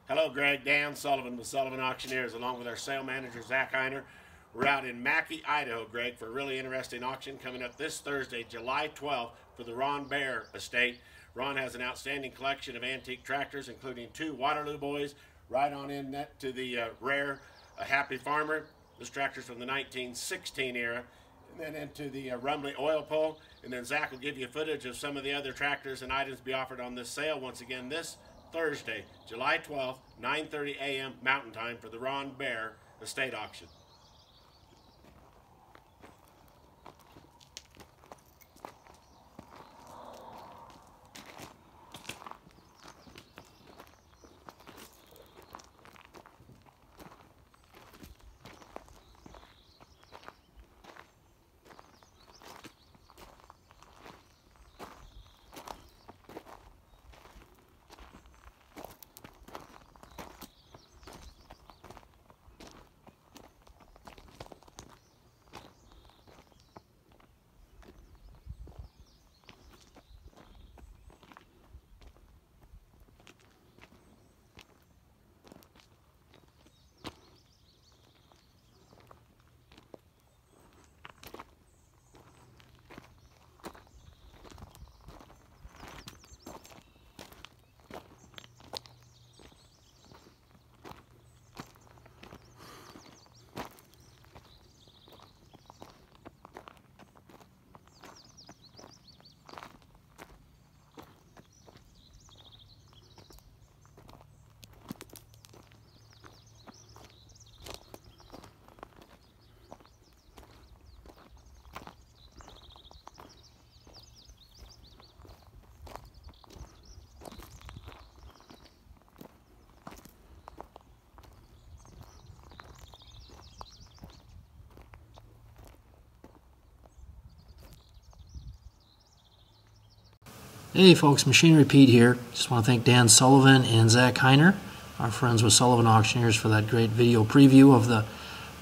Hello, Greg. Dan Sullivan with Sullivan Auctioneers, along with our sale manager, Zach Heiner. We're out in Mackay, Idaho, Greg, for a really interesting auction coming up this Thursday, July 12th, for the Ron Bair estate. Ron has an outstanding collection of antique tractors, including 2 Waterloo Boys, right on in that to the rare Happy Farmer. This tractor's from the 1916 era. And then into the Rumbly oil pull. And then Zach will give you footage of some of the other tractors and items to be offered on this sale. Once again, this Thursday, July 12th, 9:30 a.m. Mountain Time for the Ron Bair Estate Auction. Hey folks, Machinery Pete here. Just want to thank Dan Sullivan and Zach Heiner, our friends with Sullivan Auctioneers, for that great video preview of the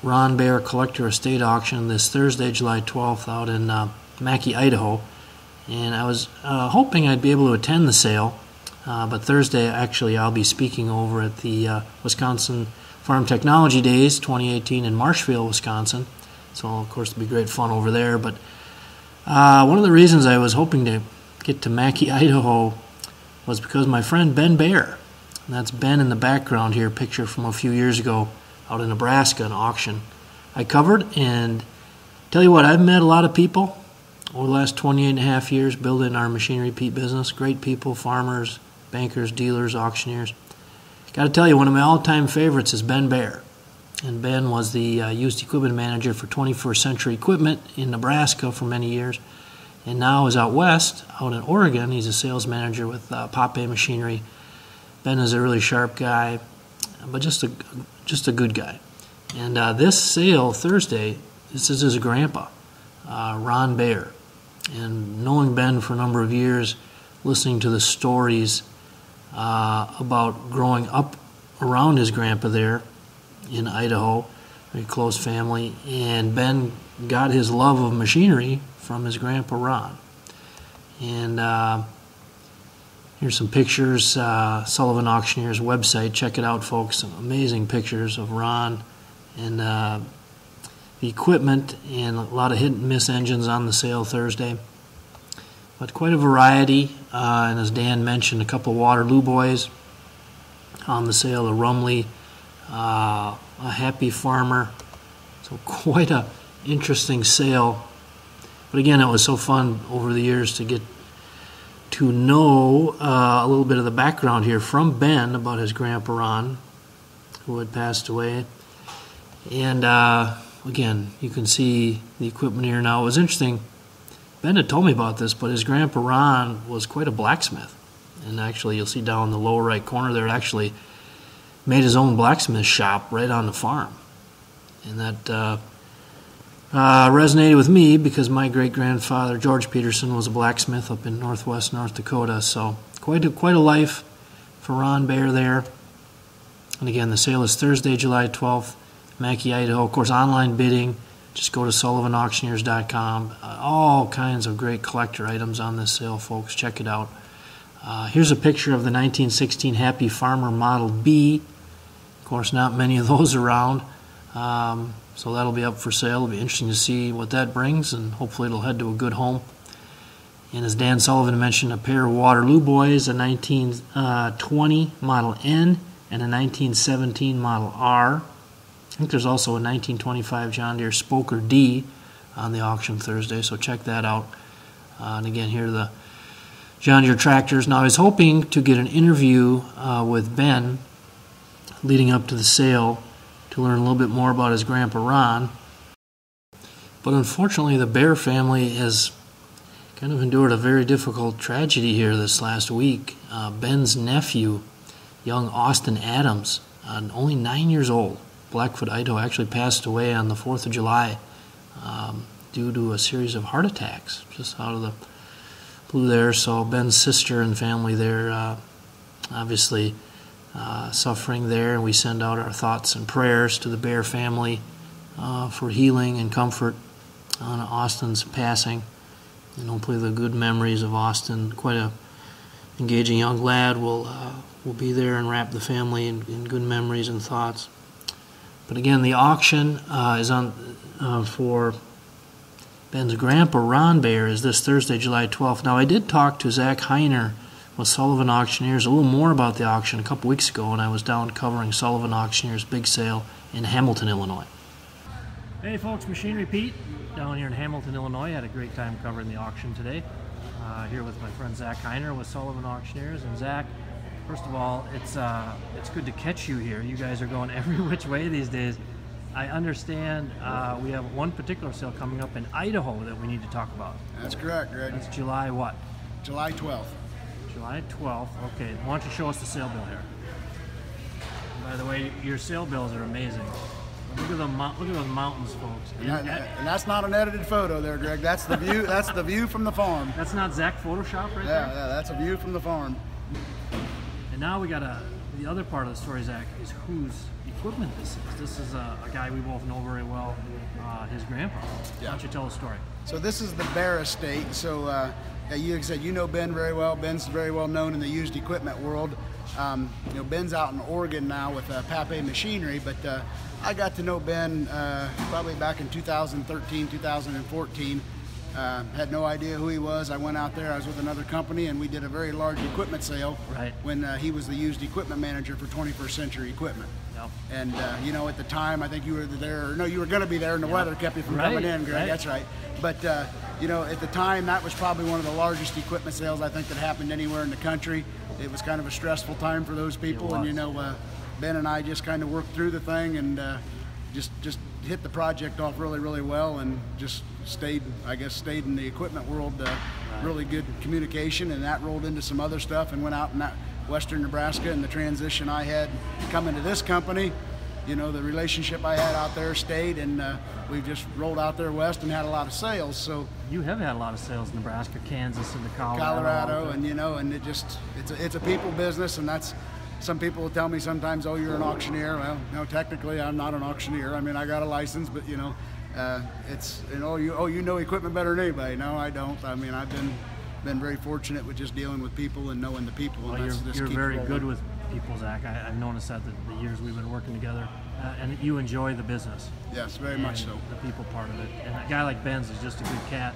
Ron Bair Collector Estate Auction this Thursday, July 12th, out in Mackay, Idaho. And I was hoping I'd be able to attend the sale, but Thursday actually I'll be speaking over at the Wisconsin Farm Technology Days 2018 in Marshfield, Wisconsin. So of course it'll be great fun over there. But one of the reasons I was hoping to get to Mackay, Idaho was because my friend Ben Bair, and that's Ben in the background here, picture from a few years ago out in Nebraska, an auction I covered. And tell you what, I've met a lot of people over the last 28 and a half years building our Machinery Pete business. Great people, farmers, bankers, dealers, auctioneers. Got to tell you, one of my all-time favorites is Ben Bair. And Ben was the used equipment manager for 21st Century Equipment in Nebraska for many years. And now is out west, out in Oregon. He's a sales manager with Pape Machinery. Ben is a really sharp guy, but just a good guy. And this sale Thursday, this is his grandpa, Ron Bair. And knowing Ben for a number of years, listening to the stories about growing up around his grandpa there in Idaho, very close family, and Ben got his love of machinery from his grandpa Ron. And here's some pictures, Sullivan Auctioneers website. Check it out, folks. Some amazing pictures of Ron and the equipment, and a lot of hit and miss engines on the sale Thursday. But quite a variety, and as Dan mentioned, a couple Waterloo Boys on the sale, a Rumbly, a Happy Farmer. So quite a interesting sale. But again, it was so fun over the years to get to know a little bit of the background here from Ben about his grandpa Ron, who had passed away. And again, you can see the equipment here now. It was interesting. Ben had told me about this, but his grandpa Ron was quite a blacksmith. And actually, you'll see down in the lower right corner there, actually made his own blacksmith shop right on the farm. And that resonated with me because my great-grandfather, George Peterson, was a blacksmith up in northwest North Dakota. So quite a life for Ron Bair there. And again, the sale is Thursday, July 12th, Mackay, Idaho. Of course, online bidding. Just go to SullivanAuctioneers.com. All kinds of great collector items on this sale, folks. Check it out. Here's a picture of the 1916 Happy Farmer Model B. Of course, not many of those around, so that'll be up for sale. It'll be interesting to see what that brings, and hopefully it'll head to a good home. And as Dan Sullivan mentioned, a pair of Waterloo Boys, a 1920 Model N and a 1917 Model R. I think there's also a 1925 John Deere Spoker D on the auction Thursday, so check that out. And again, here are the John Deere tractors. Now, I was hoping to get an interview with Ben leading up to the sale to learn a little bit more about his grandpa Ron, but unfortunately the Bair family has kind of endured a very difficult tragedy here this last week. Ben's nephew, young Austin Adams, only 9 years old, Blackfoot, Idaho, actually passed away on the 4th of July due to a series of heart attacks, just out of the blue there. So Ben's sister and family there obviously suffering there, and we send out our thoughts and prayers to the Bair family for healing and comfort on Austin's passing, and hopefully the good memories of Austin, quite a engaging young lad, will be there and wrap the family in good memories and thoughts. But again, the auction is on for Ben's grandpa Ron Bair is this Thursday, July 12th. Now, I did talk to Zach Heiner with Sullivan Auctioneers a little more about the auction a couple weeks ago when I was down covering Sullivan Auctioneers' big sale in Hamilton, Illinois. Hey folks, Machinery Pete down here in Hamilton, Illinois. Had a great time covering the auction today. Here with my friend Zach Heiner with Sullivan Auctioneers. And Zach, first of all, it's good to catch you here. You guys are going every which way these days. I understand we have one particular sale coming up in Idaho that we need to talk about. That's correct, Greg. That's July what? July 12th. July 12th. Okay, why don't you show us the sale bill here? And by the way, your sale bills are amazing. Look at those mountains, folks. And that's not an edited photo there, Greg. That's the view. That's the view from the farm. That's not Zach Photoshop right there? Yeah, that's a view from the farm. And now we got the other part of the story, Zach, is whose equipment this is. This is a guy we both know very well, his grandpa. Yeah. Why don't you tell the story? So this is the Bair estate. So you said you know Ben very well. Ben's very well known in the used equipment world. Ben's out in Oregon now with Pape Machinery, but I got to know Ben probably back in 2013, 2014. Had no idea who he was. I went out there. I was with another company, and we did a very large equipment sale when he was the used equipment manager for 21st Century Equipment. Yep. And at the time, I think you were there. No, you were going to be there, and the weather kept you from coming in, Greg. Right. That's right. But at the time, that was probably one of the largest equipment sales I think that happened anywhere in the country. It was kind of a stressful time for those people, and Ben and I just kind of worked through the thing and just hit the project off really, really well, and just stayed in the equipment world. Really good communication, and that rolled into some other stuff, and went out in western Nebraska, and the transition I had coming to this company. The relationship I had out there stayed, and we just rolled out there west and had a lot of sales. So you have had a lot of sales in Nebraska, Kansas, and Colorado, and and it's a people business, and that's. Some people will tell me sometimes, "Oh, you're an auctioneer." Well, no, technically I'm not an auctioneer. I mean, I got a license, but it's you know equipment better than anybody. No, I don't. I mean, I've been very fortunate with just dealing with people and knowing the people. Well, and you're very good with people, Zach. I've noticed that the years we've been working together, and you enjoy the business. Yes, very much so. The people part of it, and a guy like Ben's is just a good cat.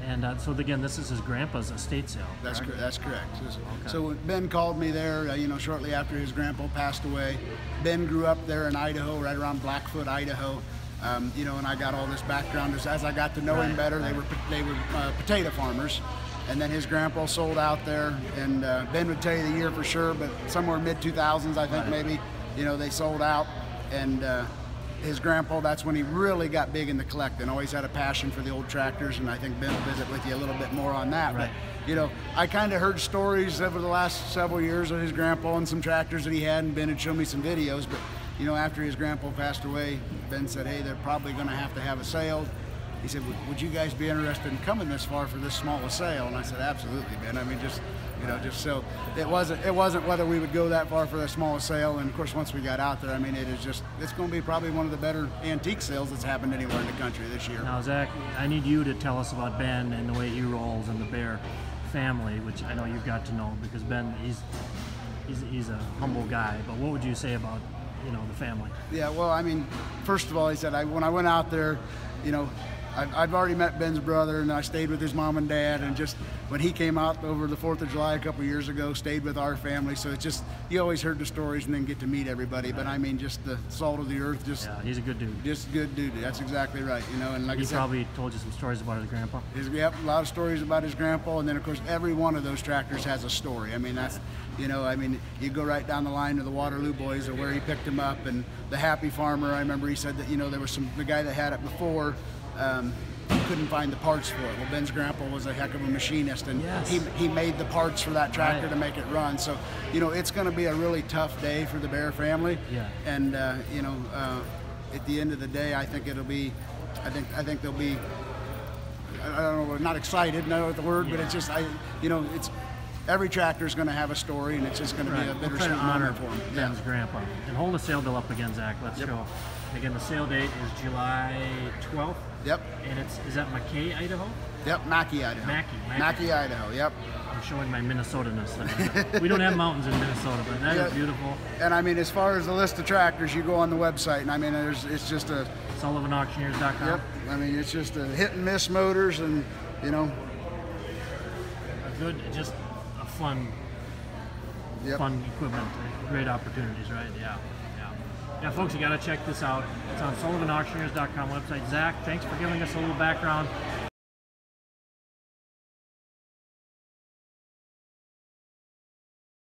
And so again, this is his grandpa's estate sale. That's correct. That's correct. Okay. So Ben called me there, shortly after his grandpa passed away. Ben grew up there in Idaho, right around Blackfoot, Idaho. And I got all this background as I got to know him better. They were potato farmers, and then his grandpa sold out there. And Ben would tell you the year for sure, but somewhere mid 2000s, I think maybe. They sold out, and his grandpa, that's when he really got big into collecting. Always had a passion for the old tractors, and I think Ben will visit with you a little bit more on that. Right. But, I kind of heard stories over the last several years of his grandpa and some tractors that he had, and Ben had shown me some videos. But, after his grandpa passed away, Ben said, hey, they're probably going to have a sale. He said, would you guys be interested in coming this far for this small a sale? And I said, absolutely, Ben. I mean, just so it wasn't whether we would go that far for the smallest sale. And of course, once we got out there, I mean, it's going to be probably one of the better antique sales that's happened anywhere in the country this year. Now, Zach, I need you to tell us about Ben and the way he rolls and the Bair family, which I know you've got to know because Ben, he's a humble guy. But what would you say about, you know, the family? Yeah, well, I mean, first of all, he said when I went out there, you know, I've already met Ben's brother, and I stayed with his mom and dad, and just when he came out over the 4th of July a couple of years ago, stayed with our family. So it's just, you always heard the stories and then get to meet everybody. But I mean, just the salt of the earth, just Yeah, he's a good dude. just a good dude. That's exactly right. You know, and like He I said, probably told you some stories about his grandpa. Yep, a lot of stories about his grandpa, and then of course every one of those tractors has a story. I mean, that's, you know, I mean, you go right down the line to the Waterloo Boys, or where he picked him up, and the Happy Farmer. I remember he said that, you know, there was the guy that had it before. Couldn't find the parts for it. Well, Ben's grandpa was a heck of a machinist, and Yes. he made the parts for that tractor Right. to make it run. So, you know, it's going to be a really tough day for the Bair family. Yeah. And you know, at the end of the day, I think it'll be, I think they'll be, I don't know, not excited, no the word, but it's just, you know, it's every tractor is going to have a story, and it's just going to be a We'll try to bittersweet honor moment for him. Ben's grandpa. And hold the sale bill up again, Zach. Let's Yep. go. Again, the sale date is July 12th. Yep. And is that Mackay, Idaho? Yep. Mackay, Idaho. Mackay. Idaho. Yep. I'm showing my Minnesota-ness there. We don't have mountains in Minnesota, but that is beautiful. And I mean, as far as the list of tractors, you go on the website, and I mean, it's just a, SullivanAuctioneers.com. yep. I mean, it's just a hit and miss motors, and you know, Just a fun equipment, great opportunities, right? Yeah, folks, you got to check this out. It's on SullivanAuctioneers.com website. Zach, thanks for giving us a little background